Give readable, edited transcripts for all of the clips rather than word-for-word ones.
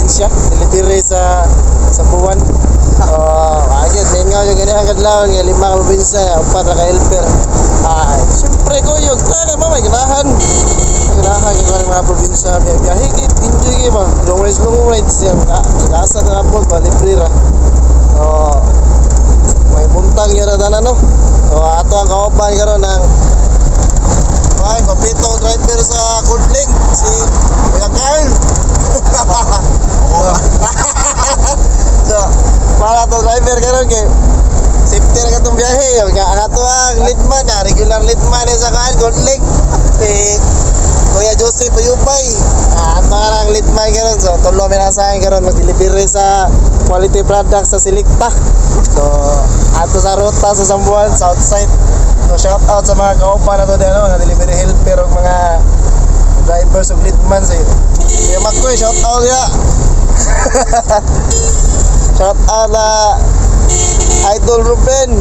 probinsya, delivery sa buwan. Ayun, main nga yung ganyan kadlaw nga 5 ka probinsya, 4 na ka helper. Siyempre kuyog, talaga ba may ganahan. Ganahan yung mga probinsya, biyahe, enjoy kayo ba? Long rides yan, nasa na po, libre ra. May buntang yun na tanan, no? Ato ang kauban karon ng papitong driver sa Kudling, si Kuya Carl. So, para to driver karon kay safety na katong biyahe. Ang ato ang leadman, regular leadman sa Kudling, si Kuya Joseph Uyupay. Ato ang leadman karon. So, tulo minasahin karon mag-delivery sa quality product sa Selecta. So, ato sa ruta sa Sambuan, Southside. So, shout out sa mga kaupa na to din, no? Na delivery helper o mga drivers of leadman sa Kuya Makoy, shout out ya. Shout out na Idol Ruben.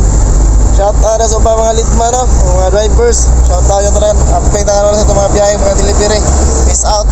Shout out na sa mga leadman, no? Mga drivers. Shout out yun rin. Update na nga sa mga biyahe, mga delivery. Peace out.